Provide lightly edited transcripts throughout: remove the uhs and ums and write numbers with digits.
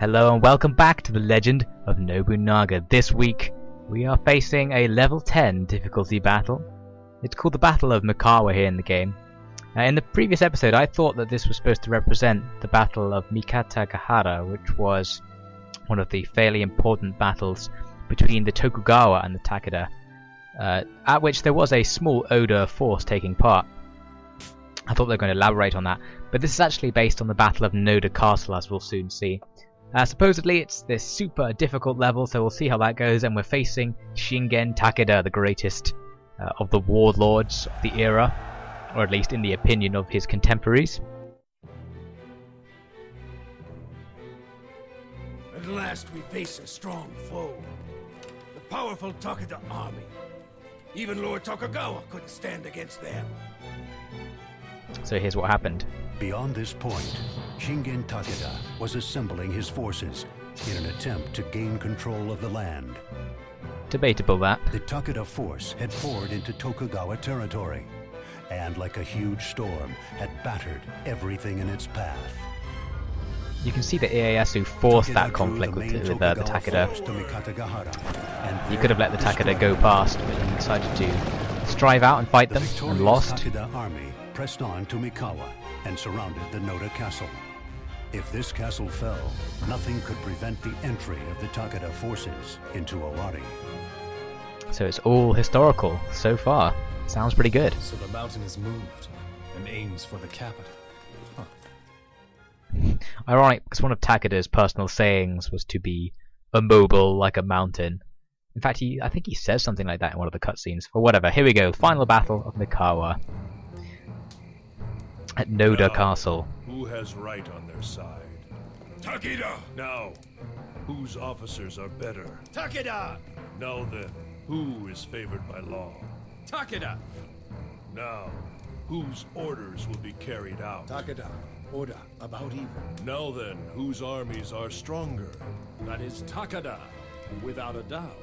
Hello and welcome back to the Legend of Nobunaga. This week we are facing a level 10 difficulty battle. It's called the Battle of Mikawa here in the game. In the previous episode I thought that this was supposed to represent the Battle of Mikatagahara, which was one of the fairly important battles between the Tokugawa and the Takada, at which there was a small Oda force taking part. I thought they were going to elaborate on that, but this is actually based on the Battle of Noda Castle, as we'll soon see. Supposedly it's this super difficult level, so we'll see how that goes, and we're facing Shigen Takeda, the greatest of the warlords of the era, or at least in the opinion of his contemporaries. At last we face a strong foe, the powerful Takada army. Even Lord Tokugawa couldn't stand against them. So here's what happened. Beyond this point, Shingen Takeda was assembling his forces in an attempt to gain control of the land. Debatable, that. The Takeda force had poured into Tokugawa territory, and like a huge storm, had battered everything in its path. You can see that Ieyasu forced that conflict with the Takeda. He could have let the Takeda go past, but he decided to strive out and fight them, and lost. The Takeda army pressed on to Mikawa and surrounded the Noda castle. If this castle fell, nothing could prevent the entry of the Takeda forces into Owari. So it's all historical so far. Sounds pretty good. So the mountain is moved and aims for the capital. Ironic, because one of Takeda's personal sayings was to be immobile like a mountain. In fact, I think he says something like that in one of the cutscenes. Or whatever, here we go. Final Battle of Mikawa at Noda Castle. Who has right on their side? Takeda! Now, whose officers are better? Takeda! Now then, who is favored by law? Takeda! Now, whose orders will be carried out? Takeda, order about even. Now then, whose armies are stronger? That is Takeda, without a doubt.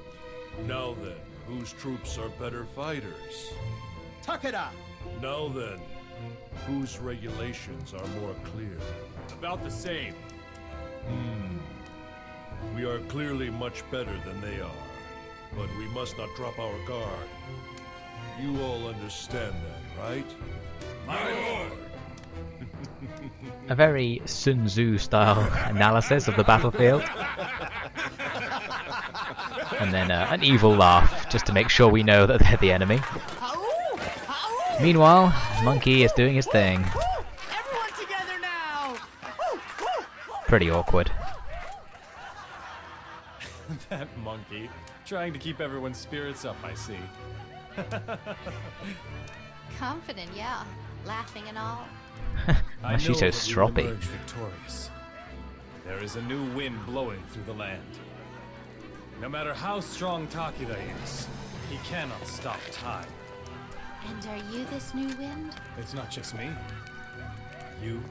Now then, whose troops are better fighters? Takeda! Now then, whose regulations are more clear? About the same. We are clearly much better than they are, but we must not drop our guard. You all understand that, right? My lord! A very Sun Tzu style analysis of the battlefield. And then an evil laugh, just to make sure we know that they're the enemy. Meanwhile, Monkey is doing his thing. Everyone together now! Pretty awkward. That monkey, trying to keep everyone's spirits up, I see. Confident, yeah. Laughing and all. Why is she so stroppy? We will emerge victorious. There is a new wind blowing through the land. No matter how strong Takeda is, he cannot stop time. And are you this new wind? It's not just me. You,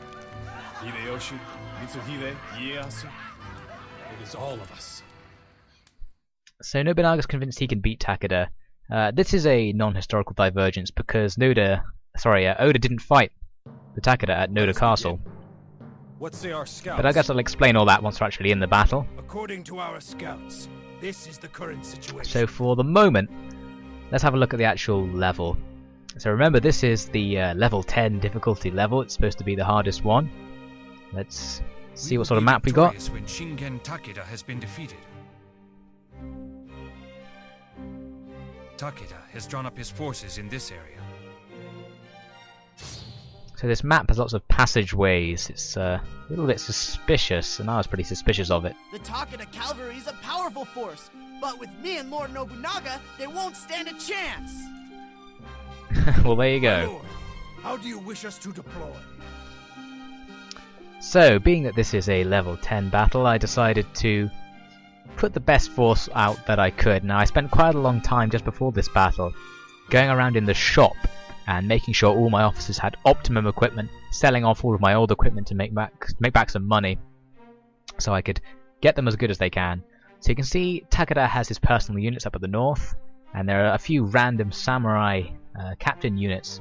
Hideyoshi, Mitsuhide, Ieyasu. It is all of us. So Nobunaga's convinced he can beat Takeda. This is a non-historical divergence because Oda didn't fight the Takeda at Noda Castle. What say our scouts? But I guess I'll explain all that once we're actually in the battle. According to our scouts, this is the current situation. So for the moment, let's have a look at the actual level. So remember, this is the level 10 difficulty level. It's supposed to be the hardest one. Let's see what sort of map we got. When Shingen Takeda has been defeated. Takeda has drawn up his forces in this area. So this map has lots of passageways. It's a little bit suspicious, and I was pretty suspicious of it. The Takeda cavalry is a powerful force, but with me and Lord Nobunaga, they won't stand a chance. Well, there you My go. lord, how do you wish us to deploy? So, being that this is a level 10 battle, I decided to put the best force out that I could. Now, I spent quite a long time just before this battle going around in the shop and making sure all my officers had optimum equipment, selling off all of my old equipment to make back some money so I could get them as good as they can. So you can see Takada has his personal units up at the north, and there are a few random samurai captain units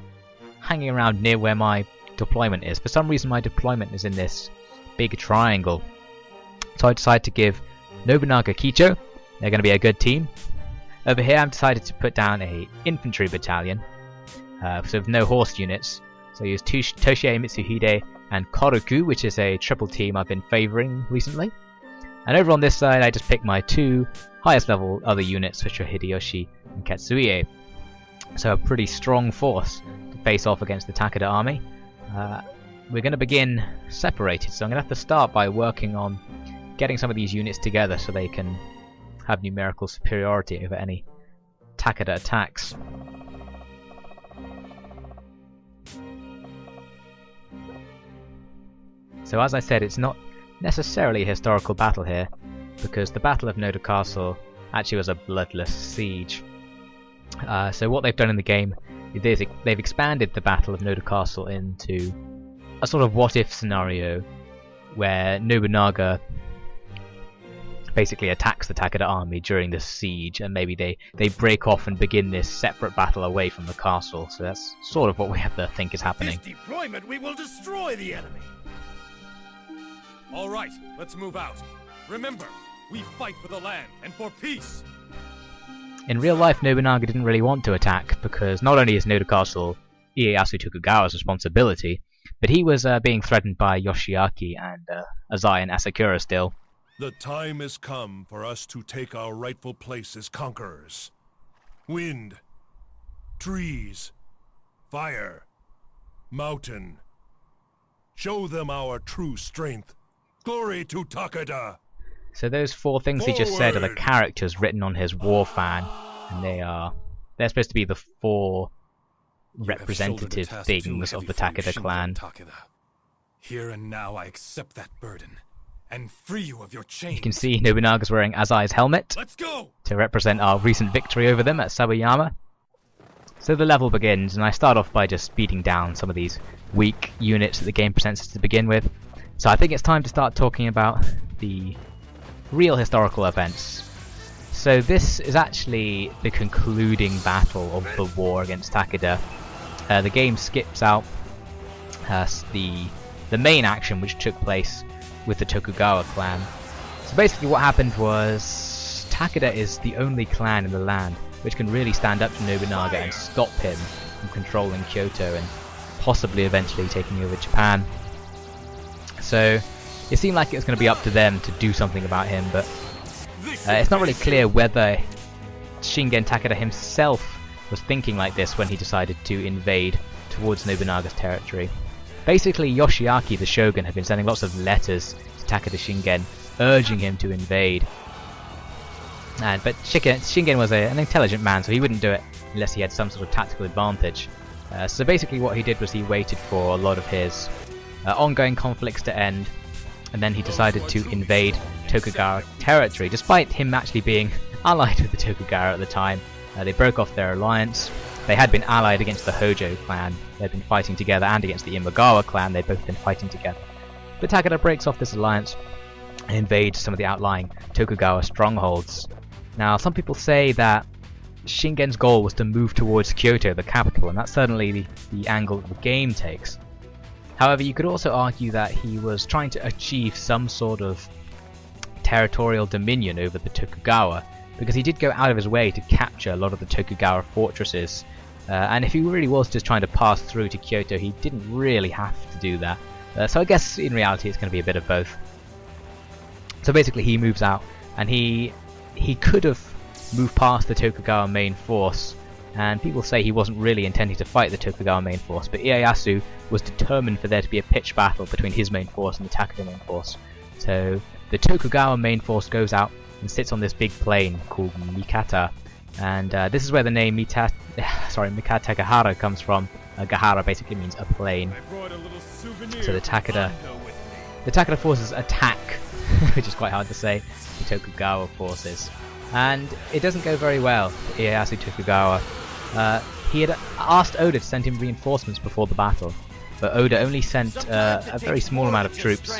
hanging around near where my deployment is. For some reason my deployment is in this big triangle. So I decided to give Nobunaga Kicho. They're going to be a good team. Over here I've decided to put down a infantry battalion, so with no horse units. So I used Toshie Mitsuhide and Koroku, which is a triple team I've been favouring recently. And over on this side I just picked my two highest level other units, which are Hideyoshi and Katsuie. So a pretty strong force to face off against the Takada army. We're going to begin separated, so I'm going to have to start by working on getting some of these units together so they can have numerical superiority over any Takada attacks. So as I said, it's not necessarily a historical battle here, because the Battle of Noda Castle actually was a bloodless siege. So what they've done in the game is they've expanded the Battle of Noda Castle into a sort of what-if scenario where Nobunaga basically attacks the Takada army during the siege, and maybe they break off and begin this separate battle away from the castle. So that's sort of what we have to think is happening. This deployment, we will destroy the enemy. All right, let's move out. Remember, we fight for the land and for peace. In real life, Nobunaga didn't really want to attack, because not only is Noda Castle Ieyasu Tokugawa's responsibility, but he was being threatened by Yoshiaki and Azai and Asakura still. The time has come for us to take our rightful place as conquerors. Wind, trees, fire, mountain. Show them our true strength. Glory to Takada! So those four things he just said are the characters written on his war fan, and they're supposed to be the four representative things of the Takada clan. Takada. Here and now I accept that burden and free you of your chains. You can see Nobunaga's wearing Azai's helmet Let's go! to represent our recent victory over them at Sawayama. So the level begins, and I start off by just beating down some of these weak units that the game presents us to begin with. So I think it's time to start talking about the real historical events. So this is actually the concluding battle of the war against Takada. The game skips out the main action, which took place with the Tokugawa clan. So basically what happened was Takada is the only clan in the land which can really stand up to Nobunaga and stop him from controlling Kyoto and possibly eventually taking over Japan. So it seemed like it was going to be up to them to do something about him, but it's not really clear whether Shingen Takeda himself was thinking like this when he decided to invade towards Nobunaga's territory. Basically, Yoshiaki the shogun had been sending lots of letters to Takeda Shingen urging him to invade. But Shingen was an intelligent man, so he wouldn't do it unless he had some sort of tactical advantage. So basically what he did was he waited for a lot of his ongoing conflicts to end, and then he decided to invade Tokugawa territory, despite him actually being allied with the Tokugawa at the time. They broke off their alliance. They had been allied against the Hojo clan, they had been fighting together, and against the Imagawa clan, they'd both been fighting together. But Takada breaks off this alliance and invades some of the outlying Tokugawa strongholds. Now, some people say that Shingen's goal was to move towards Kyoto, the capital, and that's certainly the angle that the game takes. However, you could also argue that he was trying to achieve some sort of territorial dominion over the Tokugawa, because he did go out of his way to capture a lot of the Tokugawa fortresses, and if he really was just trying to pass through to Kyoto, he didn't really have to do that. So I guess in reality it's going to be a bit of both. So basically he moves out, and he could have moved past the Tokugawa main force, and people say he wasn't really intending to fight the Tokugawa main force, but Ieyasu was determined for there to be a pitched battle between his main force and the Takada main force. So the Tokugawa main force goes out and sits on this big plain called Mikata, and this is where the name Mikatagahara comes from. Gahara basically means a plain. So the Takada forces attack, which is quite hard to say, the Tokugawa forces, and it doesn't go very well for Ieyasu Tokugawa. He had asked Oda to send him reinforcements before the battle, but Oda only sent a very small amount of troops,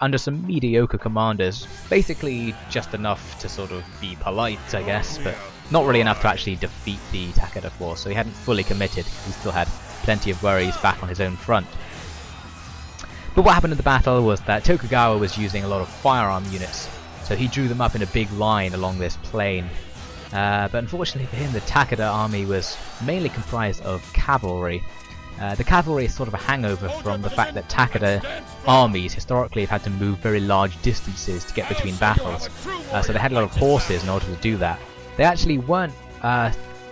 under some mediocre commanders. Basically just enough to sort of be polite, I guess, but not really enough to actually defeat the Takeda force, so he hadn't fully committed. He still had plenty of worries back on his own front. But what happened in the battle was that Tokugawa was using a lot of firearm units, so he drew them up in a big line along this plain. But unfortunately for him, the Takeda army was mainly comprised of cavalry. The cavalry is sort of a hangover from the fact that Takeda armies historically have had to move very large distances to get between battles, so they had a lot of horses in order to do that. They actually weren't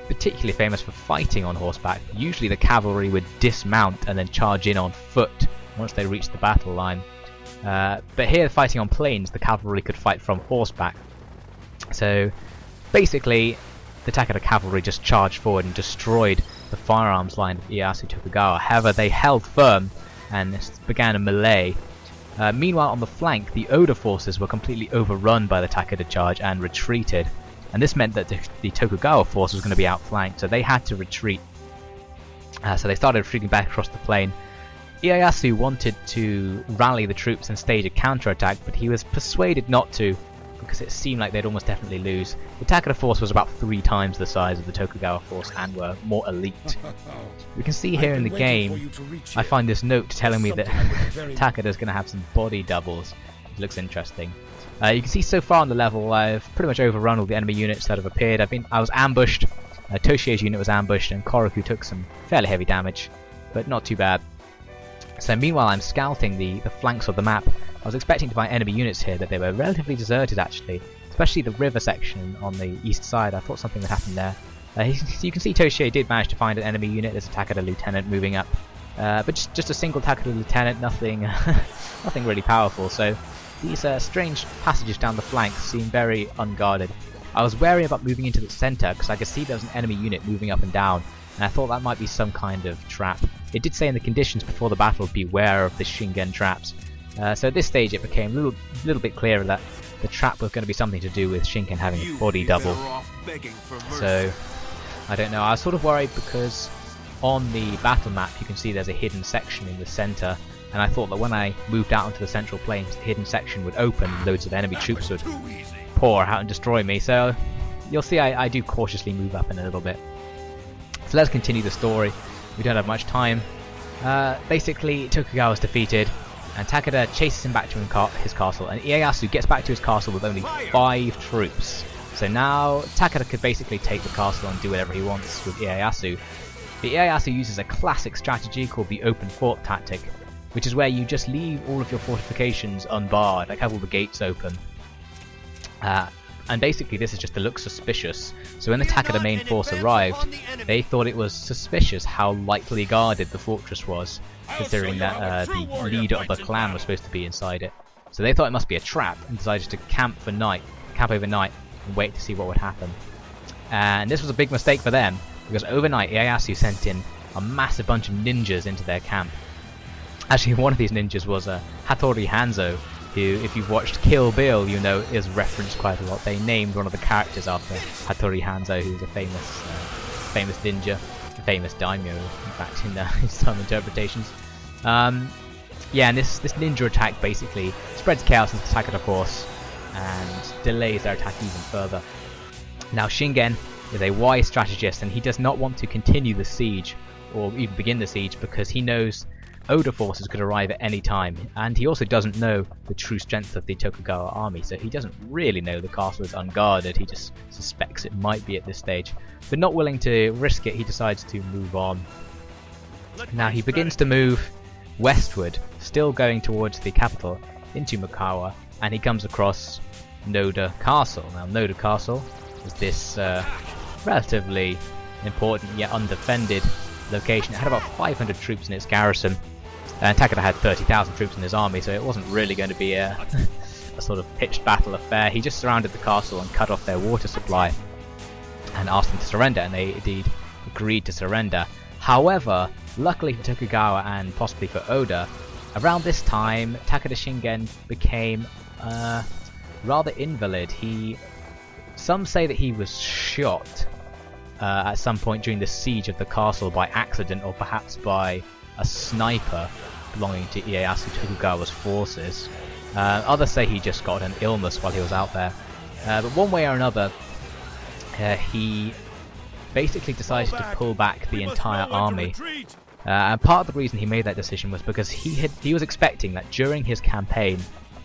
particularly famous for fighting on horseback. Usually the cavalry would dismount and then charge in on foot once they reached the battle line. But here, fighting on plains, the cavalry could fight from horseback. So basically the Takeda cavalry just charged forward and destroyed the firearms line of Ieyasu Tokugawa. However, they held firm and began a melee. Meanwhile, on the flank, the Oda forces were completely overrun by the Takeda charge and retreated. And this meant that the Tokugawa force was going to be outflanked, so they had to retreat. So they started retreating back across the plain. Ieyasu wanted to rally the troops and stage a counterattack, but he was persuaded not to, because it seemed like they'd almost definitely lose. The Takeda force was about 3 times the size of the Tokugawa force and were more elite. We can see here in the game, I find this note telling me that Takeda's going to have some body doubles. It looks interesting. You can see so far on the level, I've pretty much overrun all the enemy units that have appeared. I was ambushed, Toshie's unit was ambushed, and Koroku took some fairly heavy damage, but not too bad. So meanwhile, I'm scouting the flanks of the map. I was expecting to find enemy units here, but they were relatively deserted actually, especially the river section on the east side. I thought something would happen there. You can see Toshie did manage to find an enemy unit. There's a Takeda lieutenant moving up, but just a single Takeda lieutenant, nothing, nothing really powerful. So these strange passages down the flanks seem very unguarded. I was wary about moving into the centre because I could see there was an enemy unit moving up and down, and I thought that might be some kind of trap. It did say in the conditions before the battle, beware of the Shingen Traps. So at this stage it became a little bit clearer that the trap was going to be something to do with Shingen having a body double. So I don't know, I was sort of worried because on the battle map you can see there's a hidden section in the centre, and I thought that when I moved out onto the central plains the hidden section would open and loads of enemy troops would pour out and destroy me. So you'll see I do cautiously move up in a little bit. So let's continue the story. We don't have much time. Basically Tokugawa is defeated and Takeda chases him back to his castle, and Ieyasu gets back to his castle with only 5 troops. So now Takeda could basically take the castle and do whatever he wants with Ieyasu. But Ieyasu uses a classic strategy called the open fort tactic, which is where you just leave all of your fortifications unbarred, like have all the gates open. And basically this is just to look suspicious. So when the Takeda main force arrived, they thought it was suspicious how lightly guarded the fortress was, considering that the leader of the clan was supposed to be inside it. So they thought it must be a trap and decided to camp overnight and wait to see what would happen. And this was a big mistake for them, because overnight Ieyasu sent in a massive bunch of ninjas into their camp. Actually, one of these ninjas was Hattori Hanzo, who, if you've watched Kill Bill, you know is referenced quite a lot. They named one of the characters after Hattori Hanzo, who was a famous ninja, a famous daimyo, in fact, in some interpretations. Yeah, and this ninja attack basically spreads chaos into the Takeda force and delays their attack even further. Now, Shingen is a wise strategist, and he does not want to continue the siege, or even begin the siege, because he knows Oda forces could arrive at any time, and he also doesn't know the true strength of the Tokugawa army, so he doesn't really know the castle is unguarded. He just suspects it might be at this stage, but not willing to risk it, he decides to move on. Now he begins to move westward, still going towards the capital, into Mikawa, and he comes across Noda Castle. Now Noda Castle is this relatively important yet undefended location. It had about 500 troops in its garrison, and Takeda had 30,000 troops in his army, so it wasn't really going to be a sort of pitched battle affair. He just surrounded the castle and cut off their water supply and asked them to surrender, and they indeed agreed to surrender. However, luckily for Tokugawa and possibly for Oda, around this time Takada Shingen became rather invalid. Some say that he was shot at some point during the siege of the castle by accident, or perhaps by a sniper belonging to Ieyasu Tokugawa's forces. Others say he just got an illness while he was out there. But one way or another, he basically decided to pull back the entire army. And part of the reason he made that decision was because he was expecting that during his campaign,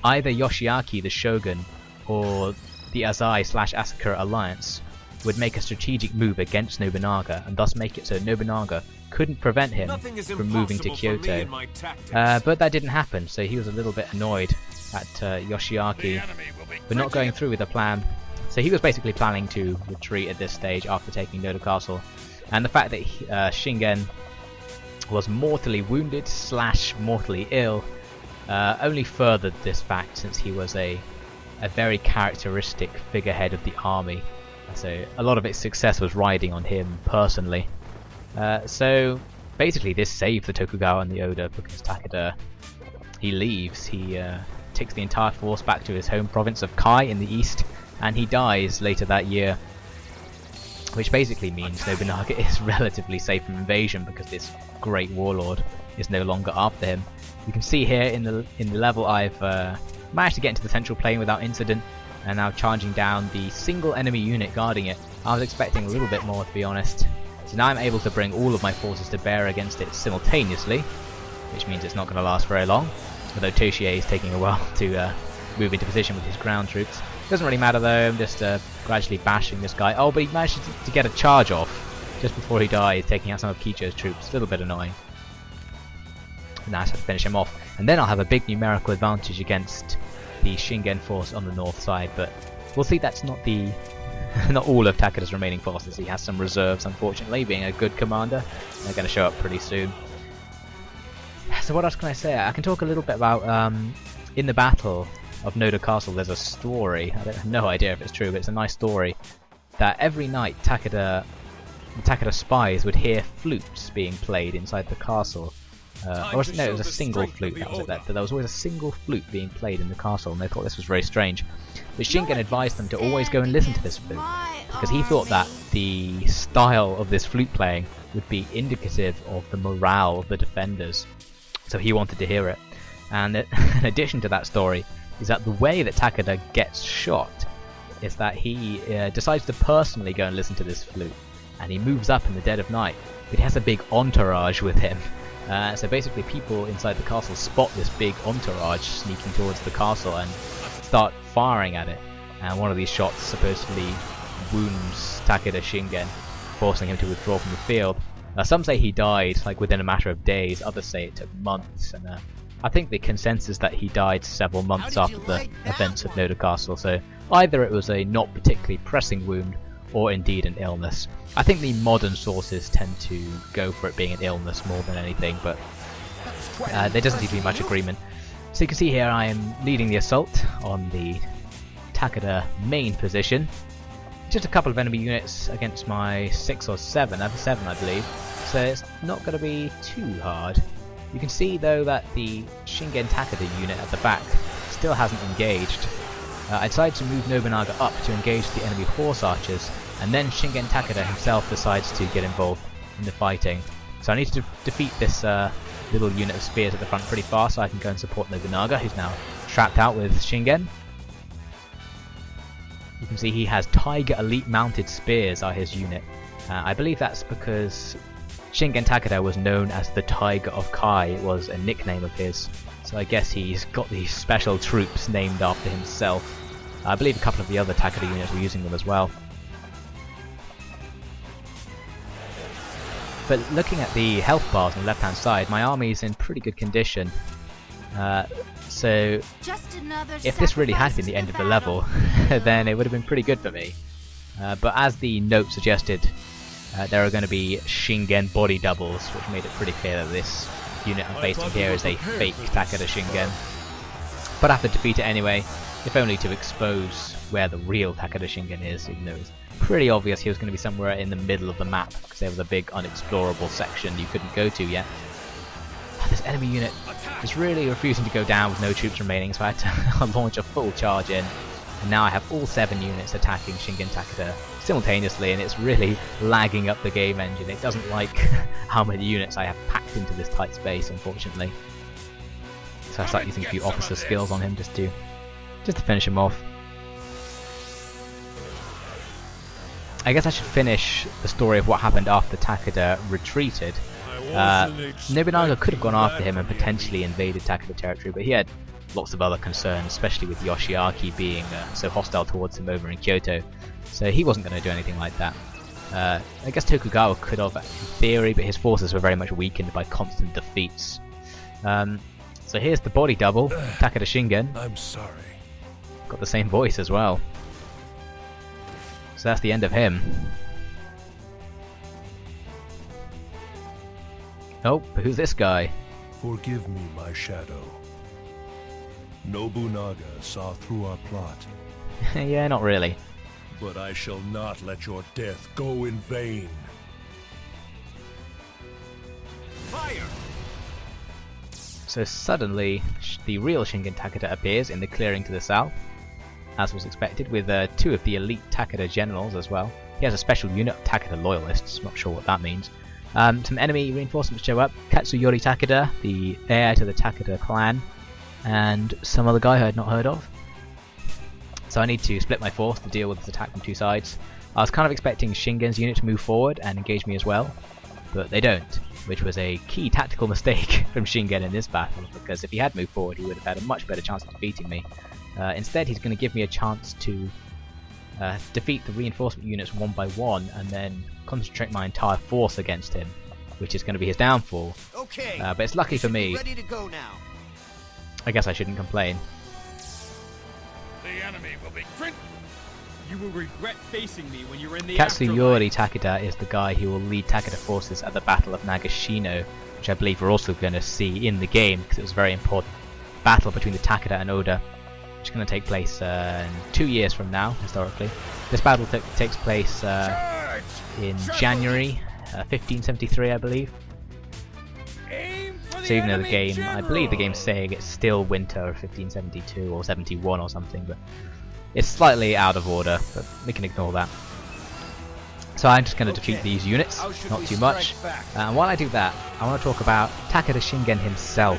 either Yoshiaki the shogun or the Azai/Asakura alliance would make a strategic move against Nobunaga, and thus make it so Nobunaga couldn't prevent him from moving to Kyoto. But that didn't happen, so he was a little bit annoyed at Yoshiaki for not going through with the plan. So he was basically planning to retreat at this stage after taking Noda Castle, and the fact that Shingen was mortally wounded / mortally ill only furthered this fact, since he was a very characteristic figurehead of the army. So a lot of its success was riding on him personally. So basically this saved the Tokugawa and the Oda, because Takada, he leaves, he takes the entire force back to his home province of Kai in the east, and he dies later that year. Which basically means Nobunaga is relatively safe from invasion, because this great warlord is no longer after him. You can see here in the level I've managed to get into the central plain without incident, and now charging down the single enemy unit guarding it. I was expecting a little bit more, to be honest. So now I'm able to bring all of my forces to bear against it simultaneously, which means it's not going to last very long, although Toshie is taking a while to move into position with his ground troops. Doesn't really matter though, I'm just gradually bashing this guy. Oh, but he managed to get a charge off just before he dies, taking out some of Kicho's troops. A little bit annoying. Now I just have to finish him off, and then I'll have a big numerical advantage against the Shingen force on the north side, but we'll see. That's not not all of Takada's remaining forces. He has some reserves, unfortunately, being a good commander. They're going to show up pretty soon. So what else can I say? I can talk a little bit about in the Battle of Noda Castle there's a story. I have no idea if it's true, but it's a nice story, that every night the Takada spies would hear flutes being played inside the castle. It was a single flute. There was always a single flute being played in the castle, and they thought this was very strange. But Shingen advised them to always go and listen to this flute, because he thought that the style of this flute playing would be indicative of the morale of the defenders. So he wanted to hear it. And in addition to that story, is that the way that Takada gets shot is that he decides to personally go and listen to this flute, and he moves up in the dead of night, but he has a big entourage with him. So basically people inside the castle spot this big entourage sneaking towards the castle and start firing at it, and one of these shots supposedly wounds Takada Shingen, forcing him to withdraw from the field. Some say he died like within a matter of days, others say it took months, and I think the consensus that he died several months after the events of Noda Castle, so either it was a not particularly pressing wound or indeed an illness. I think the modern sources tend to go for it being an illness more than anything, but there doesn't seem to be much agreement. So you can see here I am leading the assault on the Takada main position. Just a couple of enemy units against my 6 or 7, I have 7 I believe, so it's not going to be too hard. You can see though that the Shingen Takeda unit at the back still hasn't engaged. I decided to move Nobunaga up to engage the enemy horse archers, and then Shingen Takeda himself decides to get involved in the fighting. So I need to defeat this little unit of spears at the front pretty fast so I can go and support Nobunaga, who's now trapped out with Shingen. You can see he has Tiger Elite mounted spears are his unit. I believe that's because Shingen Takeda was known as the Tiger of Kai. It was a nickname of his. So I guess he's got these special troops named after himself. I believe a couple of the other Takeda units were using them as well. But looking at the health bars on the left hand side, my army is in pretty good condition. So if this really had been the end of the level, then it would have been pretty good for me. But as the note suggested, there are going to be Shingen body doubles, which made it pretty clear that this unit I'm facing here is a fake Takada Shingen. But I have to defeat it anyway, if only to expose where the real Takada Shingen is, even though it's pretty obvious he was going to be somewhere in the middle of the map, because there was a big unexplorable section you couldn't go to yet. This enemy unit is really refusing to go down with no troops remaining, so I had to launch a full charge in, and now I have all 7 units attacking Shingen Takeda simultaneously, and it's really lagging up the game engine. It doesn't like how many units I have packed into this tight space, unfortunately. So I start using a few officer skills on him just to finish him off. I guess I should finish the story of what happened after Takada retreated. Nobunaga could have gone after him and potentially invaded Takada territory, but he had lots of other concerns, especially with Yoshiaki being so hostile towards him over in Kyoto. So he wasn't going to do anything like that. I guess Tokugawa could have in theory, but his forces were very much weakened by constant defeats. So here's the body double, Takada Shingen. I'm sorry. Got the same voice as well. So that's the end of him. Oh, but who's this guy? Forgive me, my shadow. Nobunaga saw through our plot. Yeah, not really. But I shall not let your death go in vain. Fire! So suddenly, the real Shingen Takeda appears in the clearing to the south, as was expected, with two of the elite Takeda generals as well. He has a special unit of Takeda loyalists, not sure what that means. Some enemy reinforcements show up, Katsuyori Takeda, the heir to the Takeda clan, and some other guy I had not heard of. So I need to split my force to deal with this attack from two sides. I was kind of expecting Shingen's unit to move forward and engage me as well, but they don't, which was a key tactical mistake from Shingen in this battle, because if he had moved forward he would have had a much better chance of defeating me. Instead he's going to give me a chance to defeat the reinforcement units one by one and then concentrate my entire force against him, which is going to be his downfall. Okay. But it's lucky for me. Ready to go now. I guess I shouldn't complain. The enemy will be print. You will regret facing me when you're in the Katsuyori Takeda is the guy who will lead Takeda forces at the Battle of Nagashino, which I believe we're also going to see in the game because it was a very important battle between the Takeda and Oda, which is going to take place 2 years from now, historically. This battle takes place in January 1573, I believe. So even though the game, I believe the game's saying it's still winter of 1572 or 71 or something, but it's slightly out of order, but we can ignore that. So I'm just going to defeat these units, not too much. And while I do that, I want to talk about Takada Shingen himself,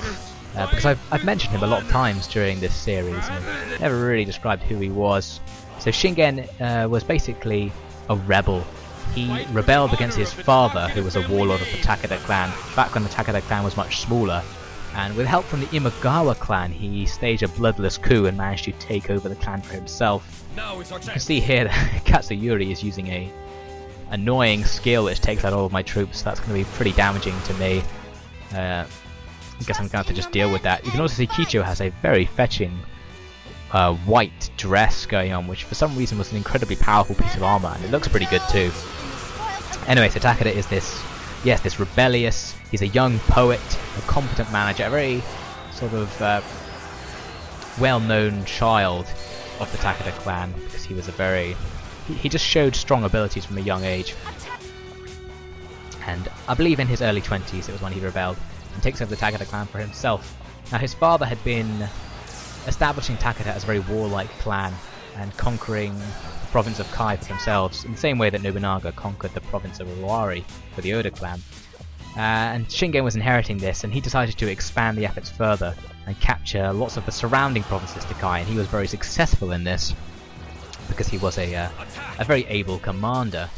because I've mentioned him a lot of times during this series and never really described who he was. So Shingen was basically a rebel. He rebelled against his father, who was a warlord of the Takeda clan, back when the Takeda clan was much smaller. And with help from the Imagawa clan, he staged a bloodless coup and managed to take over the clan for himself. You can see here that Katsuyori is using a annoying skill which takes out all of my troops. That's going to be pretty damaging to me. I guess I'm going to have to just deal with that. You can also see Kicho has a very fetching white dress going on, which for some reason was an incredibly powerful piece of armor, and it looks pretty good too. Anyway, so Takeda is this rebellious, he's a young poet, a competent manager, a very sort of well-known child of the Takeda clan, because he was he just showed strong abilities from a young age. And I believe in his early 20s it was when he rebelled and takes over the Takeda clan for himself. Now his father had been establishing Takeda as a very warlike clan and conquering the province of Kai for themselves in the same way that Nobunaga conquered the province of Owari for the Oda clan. And Shingen was inheriting this, and he decided to expand the efforts further and capture lots of the surrounding provinces to Kai, and he was very successful in this because he was a very able commander.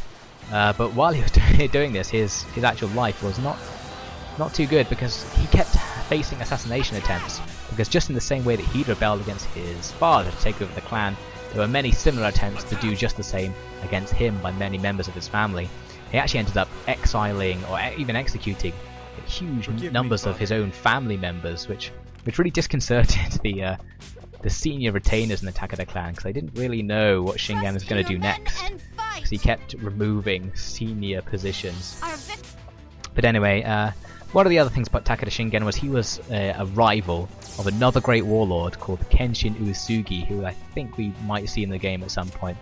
But while he was doing this, his actual life was not too good, because he kept facing assassination attempts, because just in the same way that he'd rebelled against his father to take over the clan, there were many similar attempts to do just the same against him by many members of his family. He actually ended up exiling or even executing huge numbers of his own family members, which really disconcerted the senior retainers in the Takeda clan, because they didn't really know what Shingen was going to do next, because he kept removing senior positions. But anyway, one of the other things about Takada Shingen was he was a rival of another great warlord called Kenshin Uesugi, who I think we might see in the game at some point,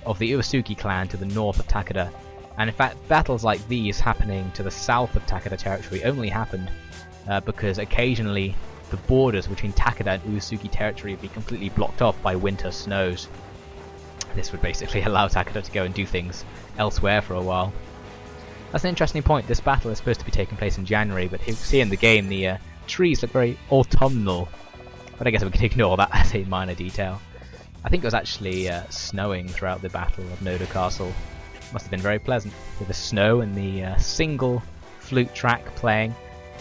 of the Uesugi clan to the north of Takeda. And in fact, battles like these happening to the south of Takeda territory only happened because occasionally the borders between Takeda and Uesugi territory would be completely blocked off by winter snows. This would basically allow Takeda to go and do things elsewhere for a while. That's an interesting point. This battle is supposed to be taking place in January, but you see in the game the trees look very autumnal, but I guess we can ignore that as a minor detail. I think it was actually snowing throughout the Battle of Noda Castle. Must have been very pleasant with the snow and the single flute track playing.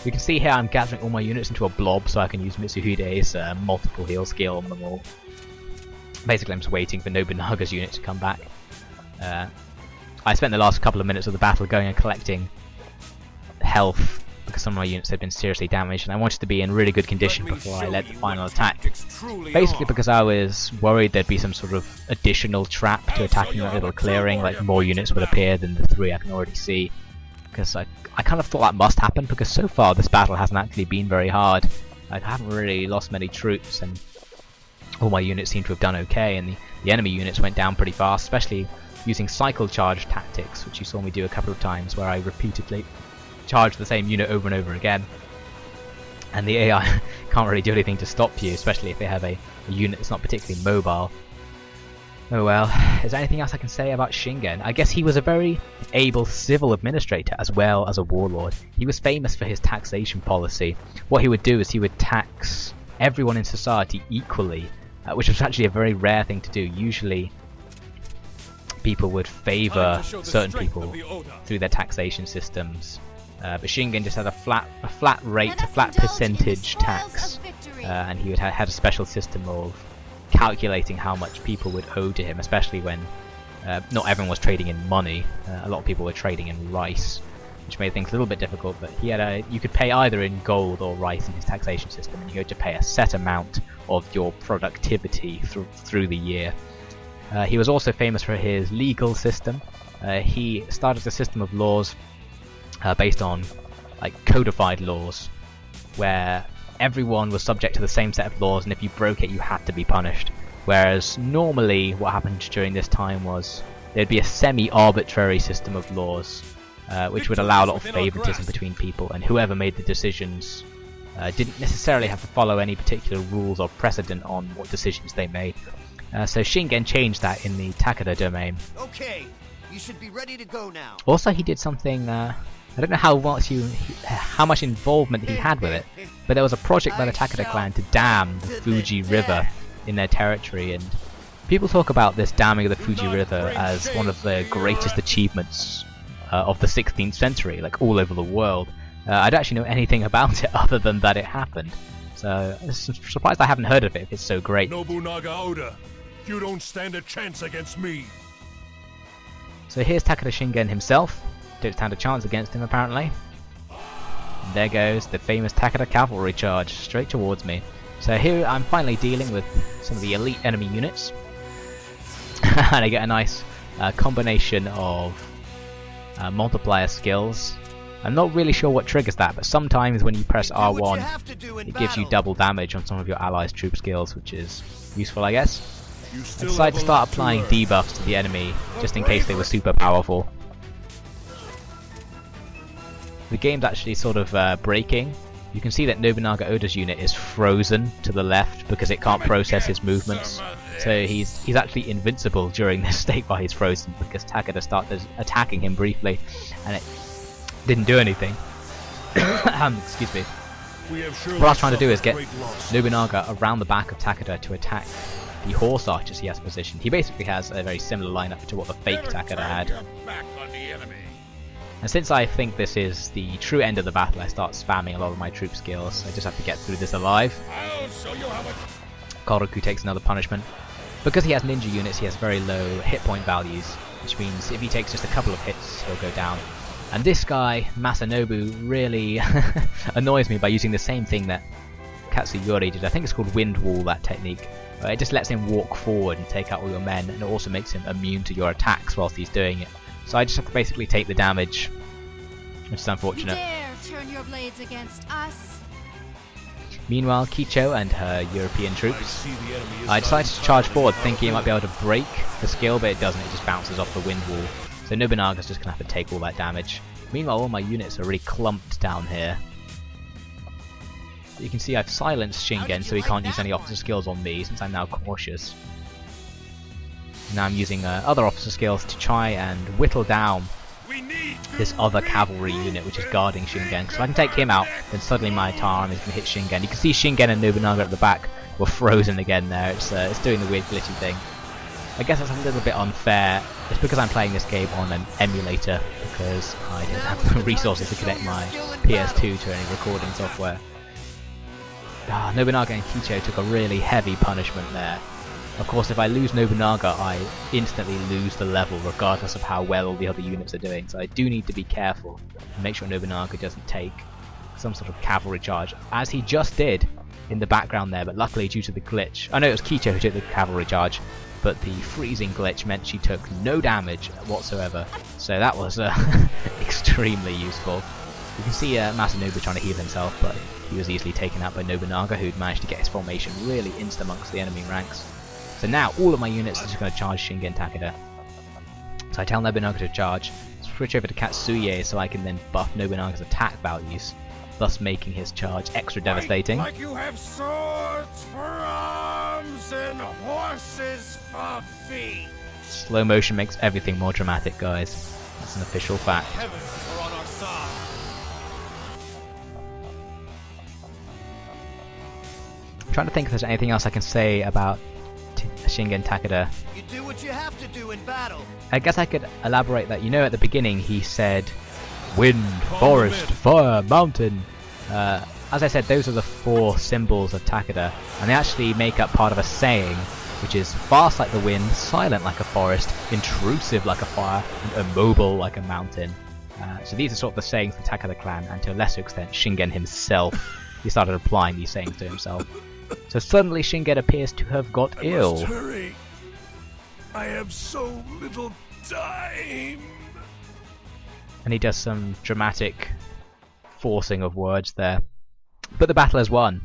You can see here I'm gathering all my units into a blob so I can use Mitsuhide's multiple heal skill on them all. Basically I'm just waiting for Nobunaga's unit to come back. I spent the last couple of minutes of the battle going and collecting health because some of my units had been seriously damaged, and I wanted to be in really good condition before I led the final attack. Basically because I was worried there'd be some sort of additional trap to attacking that little clearing, like more units would appear than the 3 I can already see. Because I kind of thought that must happen, because so far this battle hasn't actually been very hard. I haven't really lost many troops, and all my units seem to have done okay, and the enemy units went down pretty fast, especially using cycle charge tactics, which you saw me do a couple of times, where I repeatedly charge the same unit over and over again. And the AI can't really do anything to stop you, especially if they have a unit that's not particularly mobile. Oh well, is there anything else I can say about Shingen? I guess he was a very able civil administrator as well as a warlord. He was famous for his taxation policy. What he would do is he would tax everyone in society equally, which was actually a very rare thing to do. Usually people would favour certain people through their taxation systems. But Shingen just had a flat rate, a flat percentage tax, and he had a special system of calculating how much people would owe to him, especially when not everyone was trading in money. A lot of people were trading in rice, which made things a little bit difficult. But he had you could pay either in gold or rice in his taxation system, and you had to pay a set amount of your productivity through the year. He was also famous for his legal system. He started a system of laws based on like codified laws, where everyone was subject to the same set of laws, and if you broke it you had to be punished. Whereas normally what happened during this time was there'd be a semi-arbitrary system of laws, which would allow a lot of favoritism between people, and whoever made the decisions didn't necessarily have to follow any particular rules or precedent on what decisions they made. So Shingen changed that in the Takada domain. Okay, you should be ready to go now. Also, he did something, I don't know how much involvement he had with it, but there was a project by the Takada clan to dam the Fuji River in their territory, and people talk about this damming of the Fuji River as one of the greatest achievements of the 16th century, like all over the world. I don't actually know anything about it other than that it happened, so I'm surprised I haven't heard of it if it's so great. Nobunaga Oda, you don't stand a chance against me. So here's Takada Shingen himself. Don't stand a chance against him apparently. And there goes the famous Takada cavalry charge straight towards me. So here I'm finally dealing with some of the elite enemy units. And I get a nice combination of multiplier skills. I'm not really sure what triggers that, but sometimes when you press R1 it gives you double damage on some of your allies' troop skills, which is useful I guess. I decided to start applying debuffs to the enemy just in case they were super powerful. The game's actually sort of breaking. You can see that Nobunaga Oda's unit is frozen to the left because it can't process his movements. So he's actually invincible during this state while he's frozen, because Takada started attacking him briefly and it didn't do anything. Excuse me. What I was trying to do is get Nobunaga around the back of Takada to attack the horse archers he has positioned. He basically has a very similar lineup to what the fake Takada had. And since I think this is the true end of the battle, I start spamming a lot of my troop skills. I just have to get through this alive. Koroku takes another punishment. Because he has ninja units, he has very low hit point values, which means if he takes just a couple of hits, he'll go down. And this guy, Masanobu, really annoys me by using the same thing that Katsuyori did. I think it's called Wind Wall, that technique. It just lets him walk forward and take out all your men, and it also makes him immune to your attacks whilst he's doing it. So I just have to basically take the damage, which is unfortunate. You dare turn your blades against us? Meanwhile, Kicho and her European troops, I decided to charge forward thinking it might be able to break the skill, but it doesn't, it just bounces off the wind wall. So Nobunaga's just going to have to take all that damage. Meanwhile, all my units are really clumped down here. You can see I've silenced Shingen, so he can't use any officer skills on me since I'm now cautious. Now I'm using other officer skills to try and whittle down this other cavalry unit which is guarding Shingen. So if I can take him out, then suddenly my entire army is going to hit Shingen. You can see Shingen and Nobunaga at the back were frozen again there. It's doing the weird glitchy thing. I guess that's a little bit unfair. It's because I'm playing this game on an emulator, because I didn't have the resources to connect my PS2 to any recording software. Nobunaga and Kicho took a really heavy punishment there. Of course, if I lose Nobunaga, I instantly lose the level, regardless of how well all the other units are doing. So I do need to be careful and make sure Nobunaga doesn't take some sort of cavalry charge, as he just did in the background there, but luckily due to the glitch... I know it was Kicho who took the cavalry charge, but the freezing glitch meant she took no damage whatsoever. So that was extremely useful. You can see Masanobu trying to heal himself, but he was easily taken out by Nobunaga, who'd managed to get his formation really insta amongst the enemy ranks. So now all of my units are just going to charge Shingen Takeda. So I tell Nobunaga to charge, switch over to Katsuye so I can then buff Nobunaga's attack values, thus making his charge extra devastating. Like you have swords for arms and horses for feet. Slow motion makes everything more dramatic, guys. That's an official fact. Heavens are on our side. I'm trying to think if there's anything else I can say about Shingen Takeda. You do what you have to do in battle. I guess I could elaborate that, you know, at the beginning he said wind, forest, fire, mountain. As I said, those are the 4 symbols of Takeda, and they actually make up part of a saying, which is fast like the wind, silent like a forest, intrusive like a fire, and immobile like a mountain. So these are sort of the sayings of the Takeda clan, and to a lesser extent Shingen himself. He started applying these sayings to himself. So suddenly Shingen appears to have got ill. Must hurry. I have so little time. And he does some dramatic forcing of words there. But the battle is won.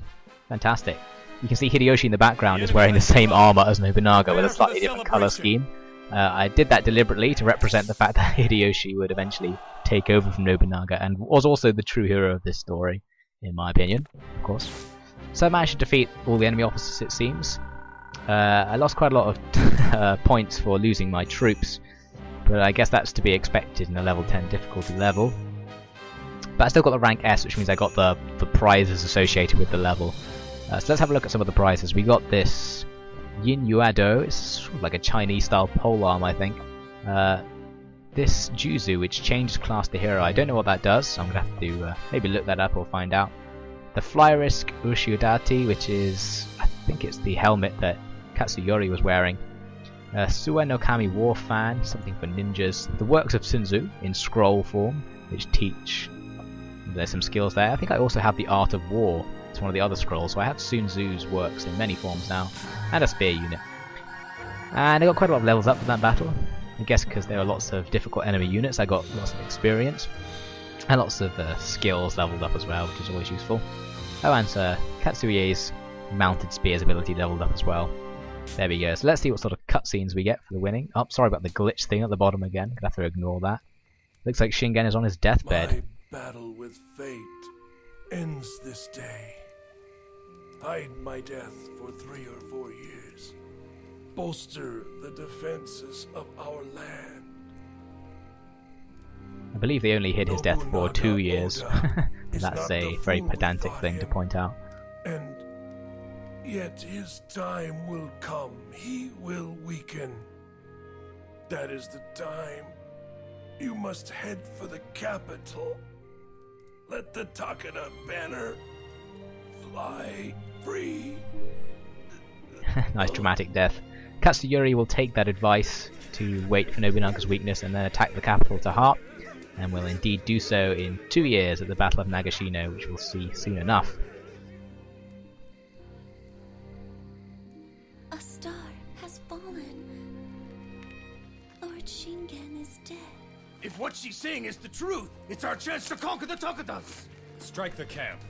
Fantastic. You can see Hideyoshi in the background is wearing the same armor as Nobunaga with a slightly different color scheme. I did that deliberately to represent the fact that Hideyoshi would eventually take over from Nobunaga, and was also the true hero of this story, in my opinion, of course. So I managed to defeat all the enemy officers, it seems. I lost quite a lot of points for losing my troops, but I guess that's to be expected in a level 10 difficulty level. But I still got the rank S, which means I got the prizes associated with the level. So let's have a look at some of the prizes. We got this Yin Yuado, it's sort of like a Chinese style polearm, I think. This Juzu, which changes class to hero. I don't know what that does, so I'm going to have to maybe look that up or find out. The Flyrisk Ushiodati, which is, I think it's the helmet that Katsuyori was wearing. Sue no Kami War Fan, something for ninjas. The works of Sun Tzu in scroll form, which teach. There's some skills there. I think I also have the Art of War. It's one of the other scrolls, so I have Sun Tzu's works in many forms now, and a spear unit. And I got quite a lot of levels up for that battle. I guess because there are lots of difficult enemy units, I got lots of experience. And lots of skills leveled up as well, which is always useful. Oh, and Katsuye's mounted spears ability leveled up as well. There we go. So let's see what sort of cutscenes we get for the winning. Oh, sorry about the glitch thing at the bottom again. Gonna have to ignore that. Looks like Shingen is on his deathbed. My battle with fate ends this day. Hide my death for 3 or 4 years. Bolster the defenses of our land. I believe they only hid his death for 2 years. That's a very pedantic thing to point out. And yet his time will come. He will weaken. That is the time. You must head for the capital. Let the Takada banner fly free. Nice dramatic death. Katsuyori will take that advice to wait for Nobunaga's weakness and then attack the capital to heart, and will indeed do so in 2 years at the Battle of Nagashino, which we'll see soon enough. A star has fallen. Lord Shingen is dead. If what she's saying is the truth, it's our chance to conquer the Takedas. Strike the camp.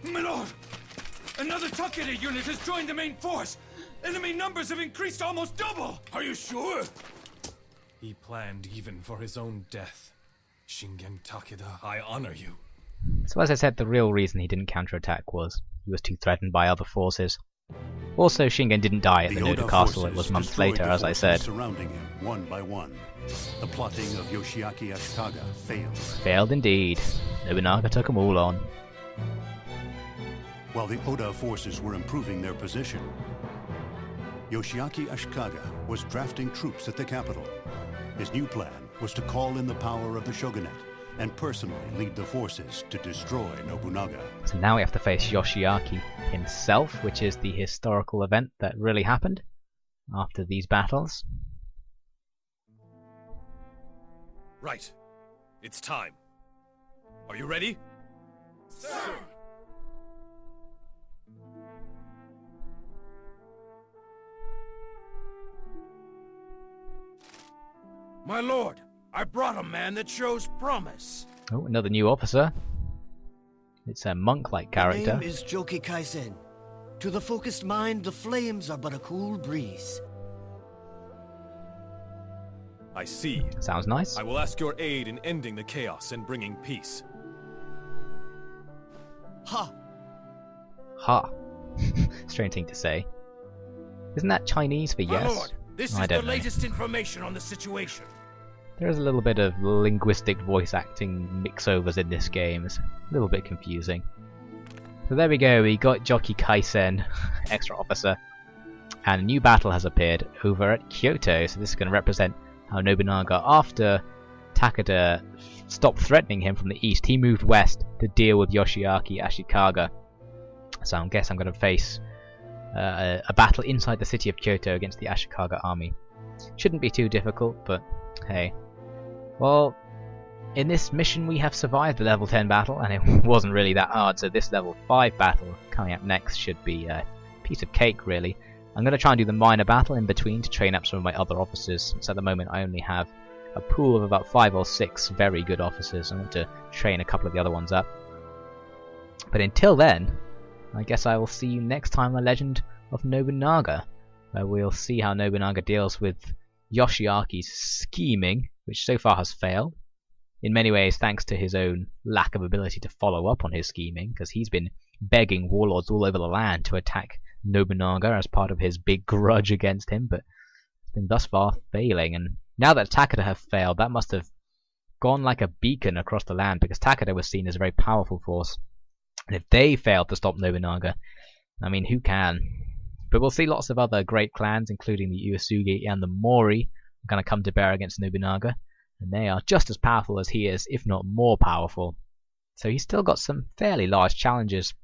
My lord! Another Takeda unit has joined the main force! Enemy numbers have increased almost double! Are you sure? He planned even for his own death. Shingen Takeda, I honor you. So as I said, the real reason he didn't counterattack was he was too threatened by other forces. Also, Shingen didn't die at the Oda Noda Castle, it forces was months destroyed later, the as I forces said. surrounding him one by one. The plotting of Yoshiaki Ashikaga failed. Failed indeed. Nobunaga took them all on. While the Oda forces were improving their position, Yoshiaki Ashikaga was drafting troops at the capital. His new plan was to call in the power of the shogunate and personally lead the forces to destroy Nobunaga. So now we have to face Yoshiaki himself, which is the historical event that really happened after these battles. Right. It's time. Are you ready? Sir! My lord, I brought a man that shows promise. Oh, another new officer. It's a monk-like character. My name is Joki Kaisen. To the focused mind, the flames are but a cool breeze. I see. Sounds nice. I will ask your aid in ending the chaos and bringing peace. Ha! Ha. Strange thing to say. Isn't that Chinese for My yes? lord, this I is the don't know. latest information on the situation. There is a little bit of linguistic voice acting mix-overs in this game. It's a little bit confusing. So there we go, we got Joki Kaisen, extra officer, and a new battle has appeared over at Kyoto. So this is going to represent how Nobunaga, after Takada stopped threatening him from the east, he moved west to deal with Yoshiaki Ashikaga. So I guess I'm going to face a battle inside the city of Kyoto against the Ashikaga army. Shouldn't be too difficult, but hey. Well, in this mission we have survived the level 10 battle, and it wasn't really that hard, so this level 5 battle coming up next should be a piece of cake, really. I'm going to try and do the minor battle in between to train up some of my other officers, so at the moment I only have a pool of about 5 or 6 very good officers. I want to train a couple of the other ones up. But until then, I guess I will see you next time on The Legend of Nobunaga, where we'll see how Nobunaga deals with Yoshiaki's scheming, which so far has failed. In many ways thanks to his own lack of ability to follow up on his scheming, because he's been begging warlords all over the land to attack Nobunaga as part of his big grudge against him, but it's been thus far failing. And now that Takada have failed, that must have gone like a beacon across the land, because Takada was seen as a very powerful force. And if they failed to stop Nobunaga, I mean, who can? But we'll see lots of other great clans, including the Uesugi and the Mori, are going to come to bear against Nobunaga, and they are just as powerful as he is, if not more powerful. So he's still got some fairly large challenges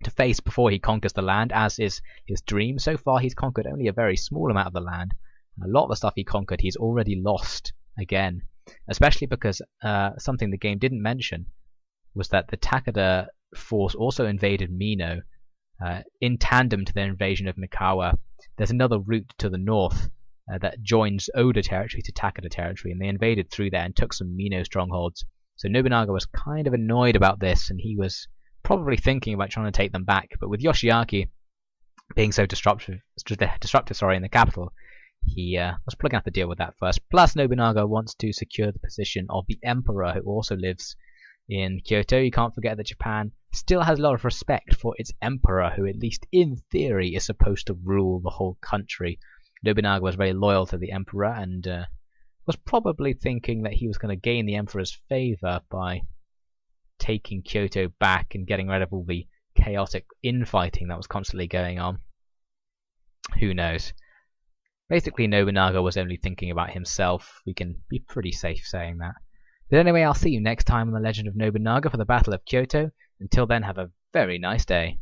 to face before he conquers the land, as is his dream. So far he's conquered only a very small amount of the land. A lot of the stuff he conquered he's already lost again, especially because something the game didn't mention was that the Takada force also invaded Mino. In tandem to their invasion of Mikawa, there's another route to the north that joins Oda territory to Takada territory, and they invaded through there and took some Mino strongholds. So Nobunaga was kind of annoyed about this, and he was probably thinking about trying to take them back. But with Yoshiaki being so disruptive in the capital, he was probably going to have to deal with that first. Plus, Nobunaga wants to secure the position of the Emperor, who also lives in Kyoto. You can't forget that Japan still has a lot of respect for its emperor, who at least in theory is supposed to rule the whole country. Nobunaga was very loyal to the emperor, and was probably thinking that he was going to gain the emperor's favour by taking Kyoto back and getting rid of all the chaotic infighting that was constantly going on. Who knows? Basically, Nobunaga was only thinking about himself. We can be pretty safe saying that. But anyway, I'll see you next time on The Legend of Nobunaga for the Battle of Kyoto. Until then, have a very nice day.